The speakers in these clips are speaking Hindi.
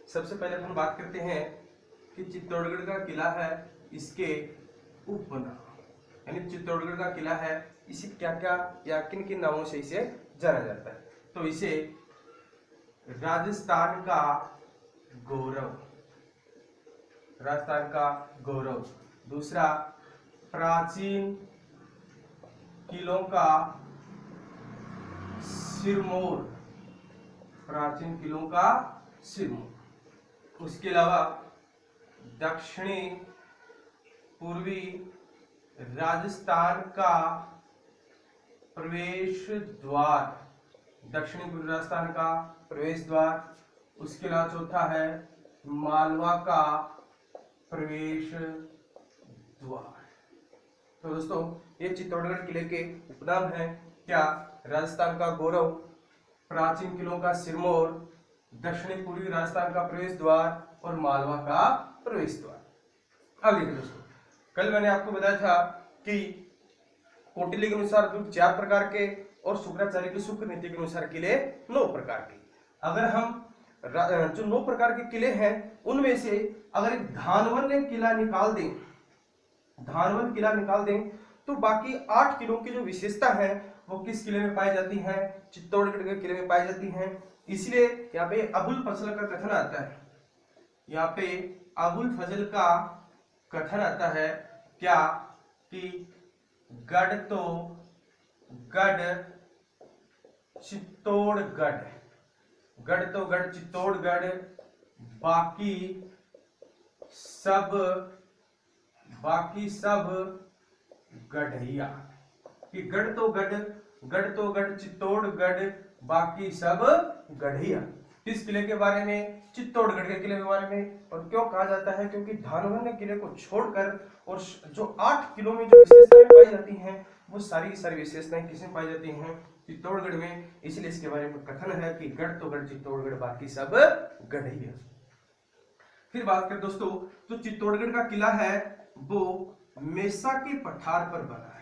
सबसे पहले अपन बात करते हैं कि चित्तौड़गढ़ का किला है, इसके उपनाम यानी चित्तौड़गढ़ का किला है, इसे क्या क्या या किन किन नामों से इसे जाना जाता है। तो इसे राजस्थान का गौरव, राजस्थान का गौरव। दूसरा, प्राचीन किलों का सिरमौर, प्राचीन किलों का सिरमौर। उसके अलावा दक्षिणी पूर्वी राजस्थान का प्रवेश द्वार, दक्षिणी पूर्वी राजस्थान का प्रवेश द्वार। उसके अलावा चौथा है मालवा का प्रवेश द्वार। तो दोस्तों ये चित्तौड़गढ़ किले के उपनाम है। क्या? राजस्थान का गौरव, प्राचीन किलों का सिरमौर, दक्षिणी पूर्वी राजस्थान का प्रवेश द्वार और मालवा का प्रवेश द्वार। अब देखिए दोस्तों, कल मैंने आपको बताया था कि कौटिल्य के अनुसार दुर्ग 4 प्रकार के और शुक्राचार्य की शुक्र नीति के अनुसार किले 9 प्रकार के। अगर हम जो 9 प्रकार के किले हैं उनमें से अगर एक धानवन किला निकाल दें, धानवन किला निकाल दें, तो बाकी 8 किलों की जो विशेषता है वो किस किले में पाई जाती है? चित्तौड़गढ़ के किले में पाई जाती है। इसलिए यहाँ पे अबुल फजल का कथन आता है, यहाँ पे अबुल फजल का कथन आता है क्या कि गढ़ तो गढ़ चित्तौड़गढ़, गढ़ तो गढ़ चित्तौड़गढ़, बाकी सब गढ़िया। कि गढ़ तो गढ़ चित्तौड़गढ़, बाकी सब गढ़िया। किस किले के बारे में? चित्तौड़गढ़ के किले के बारे में। और क्यों कहा जाता है? क्योंकि धानवन किले को छोड़कर और जो 8 किलो में जो विशेषताएं पाई जाती हैं वो सारी की सारी विशेषताएं किसमें पाई जाती हैं? चित्तौड़गढ़ में। इसलिए इसके बारे में कथन है कि गढ़ तो गढ़ चित्तौड़गढ़, बाकी सब गढ़िया। फिर बात करें दोस्तों, जो चित्तौड़गढ़ का किला है वो मेसा के पठार पर बना है।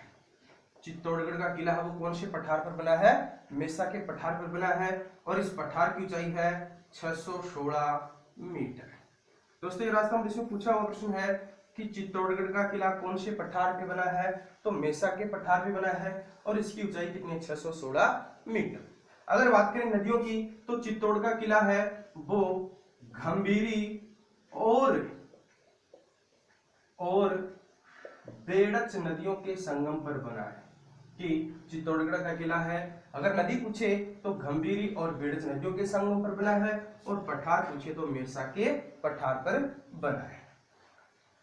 चित्तौड़गढ़ का किला है वो कौन से पठार पर बना है? मेसा के पठार पर बना है और इस पठार की ऊंचाई है 616 मीटर। दोस्तों ये रास्ता में इसमें पूछा हुआ प्रश्न है कि चित्तौड़गढ़ का किला कौन से पठार पे बना है? तो मेसा के पठार पे बना है और इसकी ऊंचाई कितनी है? 616 मीटर। अगर बात करें नदियों की, तो चित्तौड़ का किला है वो गंभीरी और बेड़च नदियों के संगम पर बना है। कि चित्तौड़गढ़ का किला है, अगर नदी पूछे तो गंभीरी और बेड़च नदियों के संगम पर बना है, और पठार पूछे तो मेसा के पठार पर बना है।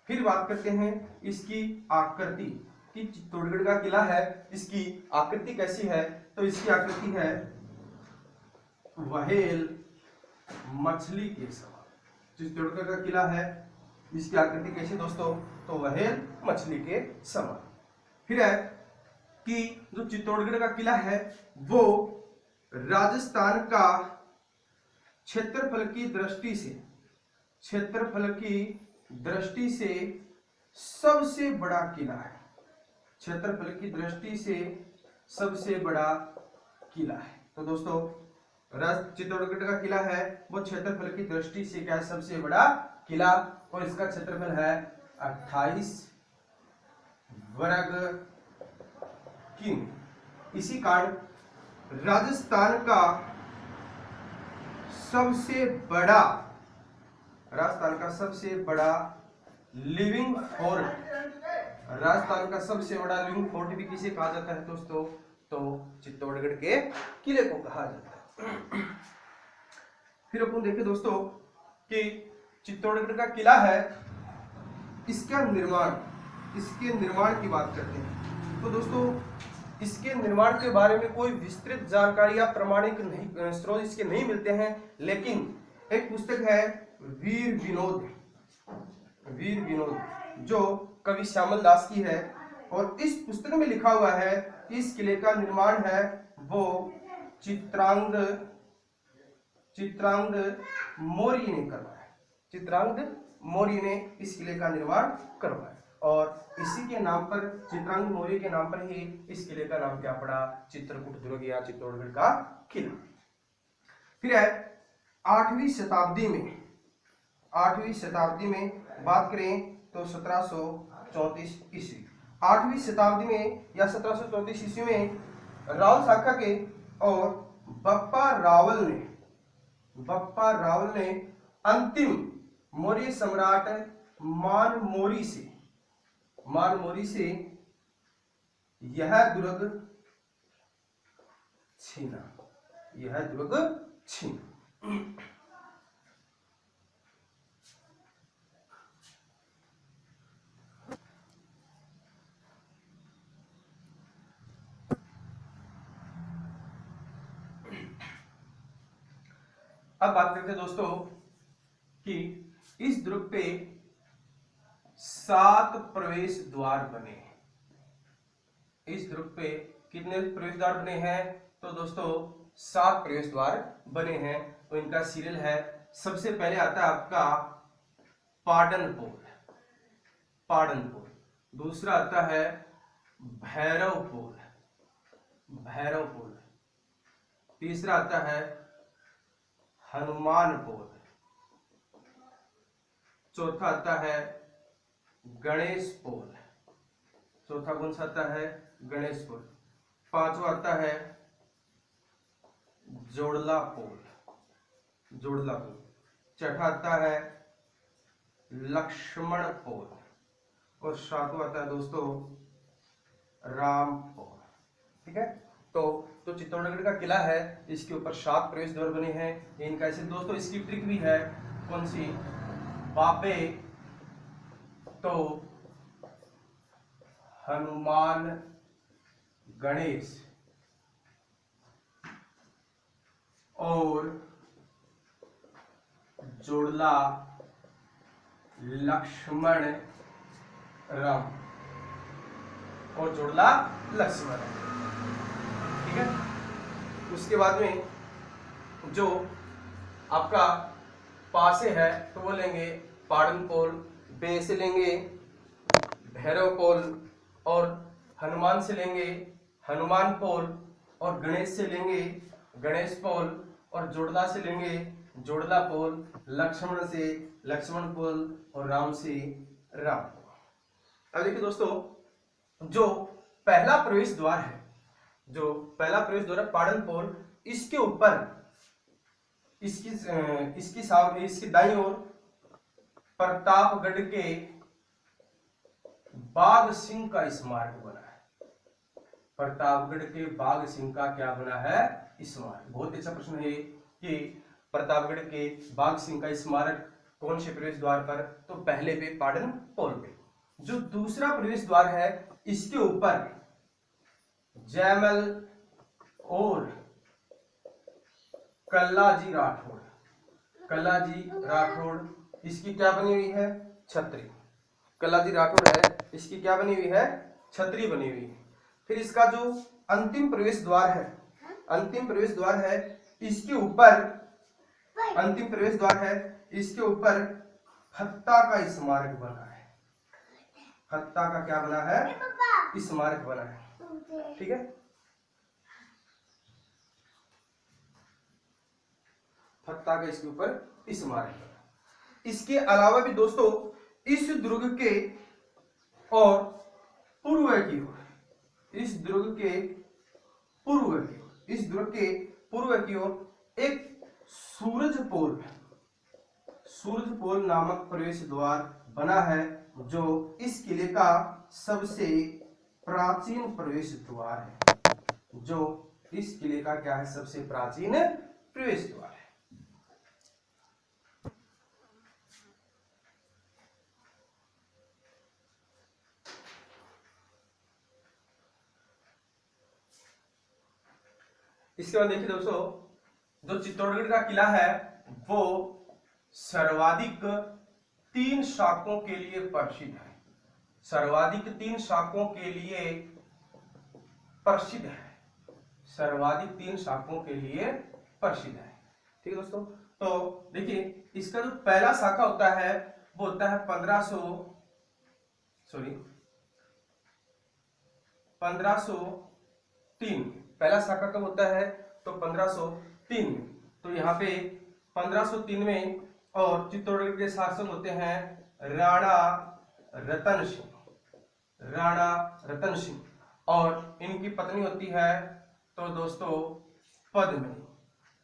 फिर बात करते हैं इसकी आकृति, कि चित्तौड़गढ़ का किला है इसकी आकृति कैसी है? तो इसकी आकृति है व्हेल मछली के समान। चित्तौड़गढ़ का किला है, इसकी आकृति कैसी दोस्तों? तो व्हेल मछली के समान। फिर है कि जो चित्तौड़गढ़ का किला है वो राजस्थान का क्षेत्रफल की दृष्टि से सबसे बड़ा किला है। क्षेत्रफल की दृष्टि से सबसे बड़ा किला है। तो दोस्तों चित्तौड़गढ़ का किला है वो क्षेत्रफल की दृष्टि से क्या है? सबसे बड़ा किला, और इसका क्षेत्रफल है 28 वर्ग किमी। इसी कारण राजस्थान का सबसे बड़ा लिविंग फोर्ट, राजस्थान का सबसे बड़ा लिविंग फोर्ट भी किसे कहा जाता है दोस्तों? तो चित्तौड़गढ़ के किले को कहा जाता है। फिर अपन देखें दोस्तों कि चित्तौड़गढ़ का किला है, इसके निर्माण की बात करते हैं। तो दोस्तों इसके निर्माण के बारे में कोई विस्तृत जानकारी या प्रमाणिक स्रोत इसके नहीं मिलते हैं, लेकिन एक पुस्तक है वीर विनोद जो कवि श्यामल दास की है, और इस पुस्तक में लिखा हुआ है कि इस किले का निर्माण है वो चित्रांगद मौर्य ने करवाया। चित्रांगद मौर्य ने इस किले का निर्माण करवाया, और इसी के नाम पर, चित्रांगद मौर्य के नाम पर ही इस किले का नाम क्या पड़ा? चित्रकूट दुर्ग या चित्तौड़गढ़ का किला। फिर है 8वीं शताब्दी में 8वीं शताब्दी में बात करें तो 1734 ईस्वी। 8वीं शताब्दी में या 1734 ईस्वी में रावल शाखा के और बप्पा रावल ने अंतिम मौर्य सम्राट मानमोरी से यह दुर्ग छीना। अब बात करते हैं दोस्तों कि इस दुर्ग पे 7 प्रवेश द्वार बने हैं। इस दुर्ग पे कितने प्रवेश द्वार बने हैं? तो दोस्तों 7 प्रवेश द्वार बने हैं। तो इनका सीरियल है। सबसे पहले आता है आपका पाटन पोल। दूसरा आता है भैरव पोल। तीसरा आता है हनुमान पोल। चौथा आता है गणेश पोल। चौथा कौन सा आता है? गणेश पोल। पांचवा आता है जोड़ला पोल। छठा आता है लक्ष्मण पोल और सातवां आता है दोस्तों राम पोल। ठीक है। तो चित्तौड़गढ़ का किला है, इसके ऊपर 7 प्रवेश द्वार बने हैं। इनका ऐसे दोस्तों इसकी ट्रिक भी है। कौन सी? बाबे तो हनुमान गणेश और जोड़ला लक्ष्मण राम और जोड़ला लक्ष्मण। ठीक है। उसके बाद में जो आपका पासे है तो वो लेंगे पाटन पोल, बे से लेंगे भैरव पोल और हनुमान से लेंगे हनुमान पोल और गणेश से लेंगे गणेश पोल और जोड़ला से लेंगे जोड़ला पोल, लक्ष्मण से लक्ष्मण पोल और राम से राम पोल। अब देखिए दोस्तों जो पहला प्रवेश द्वार है पाटन पोल, इसके ऊपर इसकी दाईं ओर प्रतापगढ़ के बाघ सिंह का स्मारक बना है। प्रतापगढ़ के बाघ सिंह का क्या बना है? स्मारक। बहुत अच्छा प्रश्न है कि प्रतापगढ़ के बाघ सिंह का स्मारक कौन से प्रवेश द्वार पर? तो पहले पे पाटन पोल पे। जो दूसरा प्रवेश द्वार है इसके ऊपर जयमल और कल्लाजी राठौड़ इसकी क्या बनी हुई है? छतरी। कल्लाजी राठौड़ है, इसकी क्या बनी हुई है? छतरी बनी हुई है। फिर इसका जो अंतिम प्रवेश द्वार है इसके ऊपर फत्ता का स्मारक बना है। फत्ता का क्या बना है? स्मारक बना है। ठीक है। फत्ता का इसके ऊपर स्मारक बना। इसके अलावा भी दोस्तों इस दुर्ग के और पूर्व की ओर इस दुर्ग के पूर्व की ओर एक सूरज पोल नामक प्रवेश द्वार बना है, जो इस किले का सबसे प्राचीन प्रवेश द्वार है। जो इस किले का क्या है? सबसे प्राचीन प्रवेश द्वार है। इसके बाद देखिए दोस्तों जो चित्तौड़गढ़ का किला है वो सर्वाधिक 3 शाखों के लिए प्रसिद्ध है। सर्वाधिक 3 शाखों के लिए प्रसिद्ध है। ठीक है दोस्तों। तो देखिए इसका जो पहला शाखा होता है वो होता है 1503। पहला शाखा कब होता है? तो 1503 में। तो यहाँ पे 1503 में और चित्तौड़गढ़ के शासक होते हैं राणा रतन सिंह, राणा रतन सिंह। और इनकी पत्नी होती है तो दोस्तों पद्मिनी।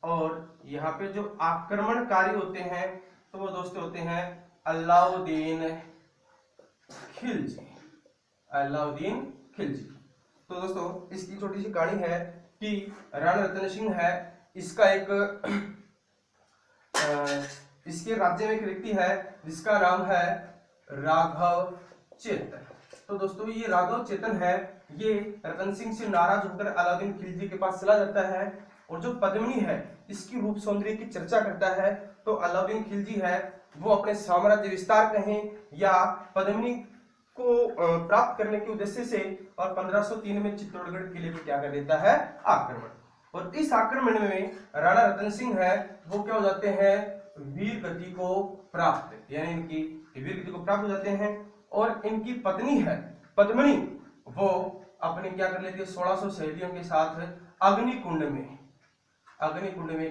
और यहाँ पे जो आक्रमणकारी होते हैं तो वो दोस्तों होते हैं अलाउद्दीन खिलजी, अलाउद्दीन खिलजी। तो दोस्तों इसकी छोटी सी कहानी है कि राणा रतन सिंह है, इसका एक इसके राज्य में एक व्यक्ति है जिसका नाम है राघव चेतन। तो दोस्तों ये राघव चेतन है, ये रतन सिंह से नाराज होकर अलाउद्दीन खिलजी के पास चला जाता है। और जो पद्मिनी है इसकी रूप सौंदर्य की चर्चा करता है। तो अलाउद्दीन खिलजी है वो अपने साम्राज्य विस्तार कहें या पद्मिनी को प्राप्त करने के उद्देश्य से और 1503 में चित्तौड़गढ़ किले पे क्या कर देता है, आक्रमण। और इस आक्रमण में राणा रतन सिंह है वो क्या हो जाते हैं, वीर गति को प्राप्त, यानी इनकी वीर गति को प्राप्त हो जाते हैं। और इनकी पत्नी है पद्मिनी, वो अपने क्या कर लेती है 1600 सहेलियों के साथ अग्निकुंड में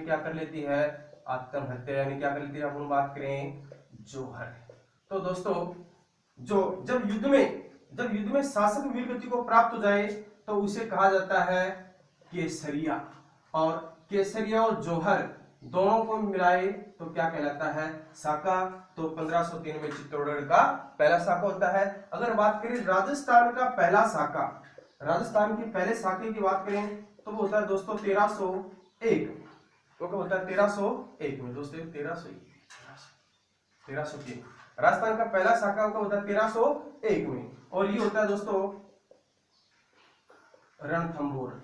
क्या कर लेती है, आत्महत्या, यानी क्या कर लेती है, अपन बात करें जोहर। तो दोस्तों जब युद्ध में शासक वीर गति को प्राप्त हो जाए तो उसे कहा जाता है केसरिया। और केसरिया और जोहर दोनों को मिलाए तो क्या कहलाता है, साका। तो 1503 में चित्तौड़गढ़ का पहला साका होता है। अगर बात करें राजस्थान का पहला साका, राजस्थान के पहले साके की बात करें तो वो होता है दोस्तों 1301। वो क्या होता है 1301 में दोस्तों, 1303 राजस्थान का पहला साका का होता है 1301 में। और ये होता है दोस्तों रणथंभौर।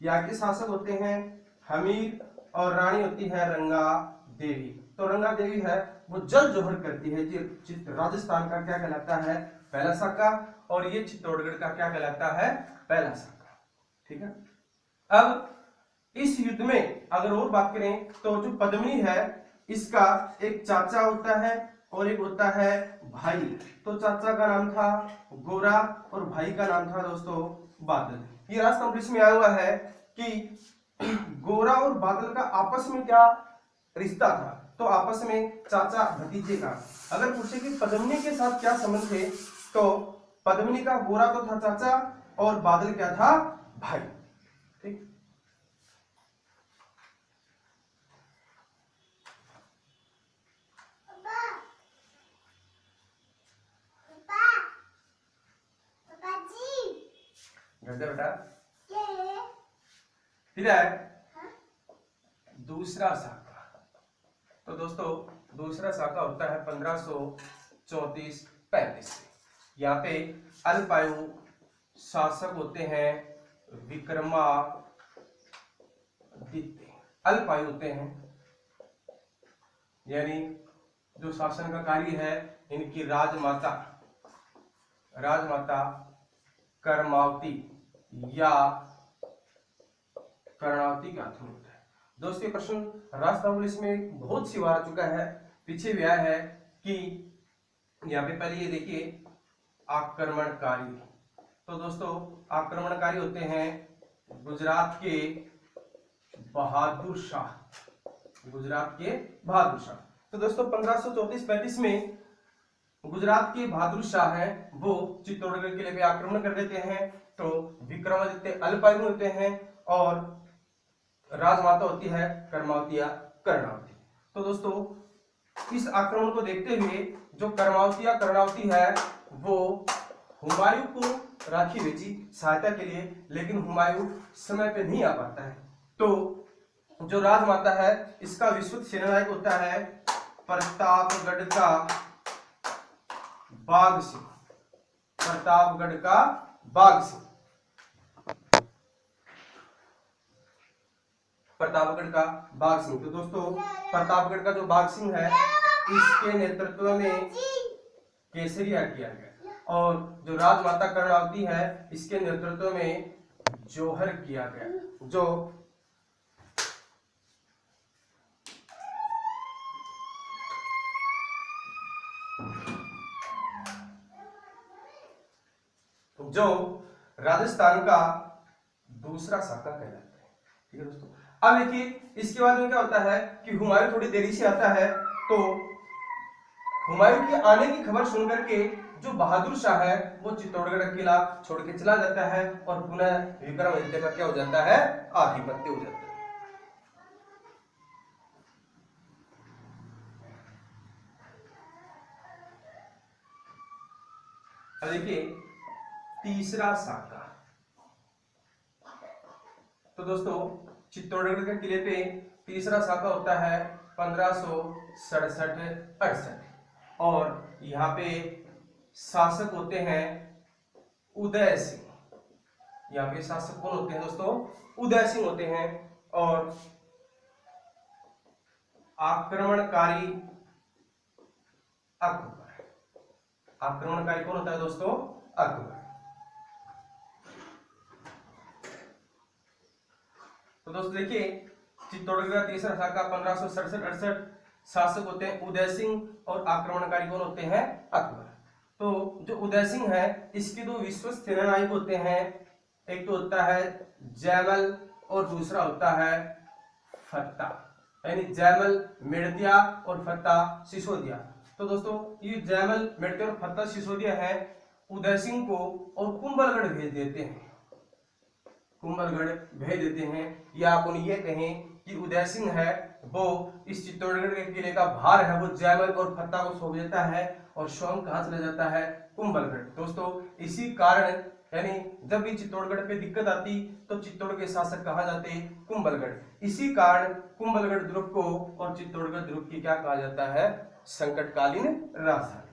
यहाँ के शासक होते हैं हमीर और रानी होती है रंगा देवी। तो रंगा देवी है वो जल जोहर करती है। ये राजस्थान का क्या कहलाता है, पहला साका। और ये चित्तौड़गढ़ का क्या कहलाता है, पहला साका। ठीक है। अब इस युद्ध में अगर और बात करें तो जो पद्मिनी है इसका एक चाचा होता है और एक होता है भाई। तो चाचा का नाम था गोरा और भाई का नाम था दोस्तों बादल। ये राजस्थान पुलिस में आया हुआ है कि गोरा और बादल का आपस में क्या रिश्ता था। तो आपस में चाचा भतीजे का। अगर पूछे कि पद्मिनी के साथ क्या संबंध थे तो पद्मिनी का गोरा तो था चाचा और बादल क्या था, भाई। ठीक। बेटा फिर है दूसरा साका। तो दोस्तों दूसरा साका होता है 1534-35। यहाँ पे अल्पायु शासक होते हैं विक्रमादित्य। अल्पायु होते हैं, यानी जो शासन का कार्य है इनकी राजमाता कर्मावती या कर्णावती का अध्ययन होता है। दोस्तों प्रश्न राजस्थान पुलिस में बहुत सी बार आ चुका है, पीछे भी आया है कि यहाँ पे पहले ये देखिए आक्रमणकारी। तो दोस्तों आक्रमणकारी होते हैं गुजरात के बहादुर शाह। तो दोस्तों 1534-35 में गुजरात के बहादुर शाह हैं वो चित्तौड़गढ़ किले पे आक्रमण कर देते हैं। तो विक्रमादित्य अल्पायु होते हैं और राजमाता होती है कर्मावती या कर्णावती। तो दोस्तों इस आक्रमण को देखते हुए जो कर्मावती या कर्णावती है वो हुमायूं को राखी भेजी सहायता के लिए, लेकिन हुमायूं समय पे नहीं आ पाता है। तो जो राजमाता है इसका विश्वस्त सेनानायक होता है प्रतापगढ़ का बाघ सिंह। तो दोस्तों प्रतापगढ़ का जो बाघ सिंह है इसके नेतृत्व में केसरिया किया गया। और जो राजमाता कर्णावती है इसके नेतृत्व में जोहर किया गया। जो राजस्थान का दूसरा साका कहलाता है। ठीक है दोस्तों। अब देखिए इसके बाद में क्या होता है कि हुमायूं थोड़ी देरी से आता है तो हुमायूं के आने की खबर सुनकर के जो बहादुर शाह है वो चित्तौड़गढ़ का किला छोड़ के चला जाता है और पुनः विक्रमादित्य का क्या हो जाता है, आधिपत्य हो जाता है। अब देखिए तीसरा साका। तो दोस्तों चित्तौड़गढ़ के किले पे तीसरा साका होता है 1567-68 और यहाँ पे शासक होते हैं उदय सिंह। यहाँ पे शासक कौन होते हैं दोस्तों, उदय सिंह होते हैं। और आक्रमणकारी अकबर, आक्रमणकारी कौन होता है दोस्तों, अकबर। तो दोस्तों देखिए चित्तौड़गढ़ का तीसरा शाखा 1567-68 शासक होते हैं उदय सिंह और आक्रमणकारी कौन होते हैं, अकबर। तो जो उदय सिंह है इसके दो विश्वस्त सेनानायक होते हैं, एक तो होता है जयमल और दूसरा होता है फत्ता, यानी जयमल मेड़तिया और फत्ता सिसोदिया। तो दोस्तों ये जयमल मेड़तिया और फत्ता सिसोदिया है उदय सिंह को और कुंभलगढ़ भेज देते हैं, कुंभलगढ़ भेज देते हैं। या आप ये कहें कि उदय सिंह है वो इस चित्तौड़गढ़ के किले का भार है वो जयमल और फत्ता को सौंप देता है और स्वयं कहां चला जाता है, कुंभलगढ़। दोस्तों इसी कारण यानी जब भी चित्तौड़गढ़ पे दिक्कत आती तो चित्तौड़ के शासक कहां जाते, कुंभलगढ़। इसी कारण कुंभलगढ़ दुर्ग को और चित्तौड़गढ़ दुर्ग की क्या कहा जाता है, संकटकालीन राजधानी।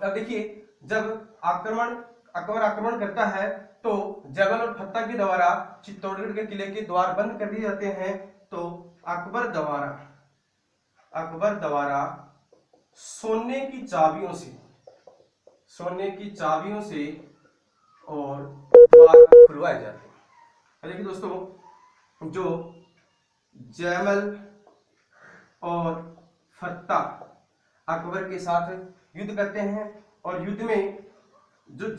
अब देखिए जब अकबर आक्रमण करता है तो जयमल और फत्ता के द्वारा चित्तौड़गढ़ के किले के द्वार बंद कर दिए जाते हैं। तो अकबर द्वारा सोने की चाबियों से और द्वार खुलवाए जाते हैं। देखिए दोस्तों जो जयमल और फत्ता अकबर के साथ युद्ध करते हैं और युद्ध में जो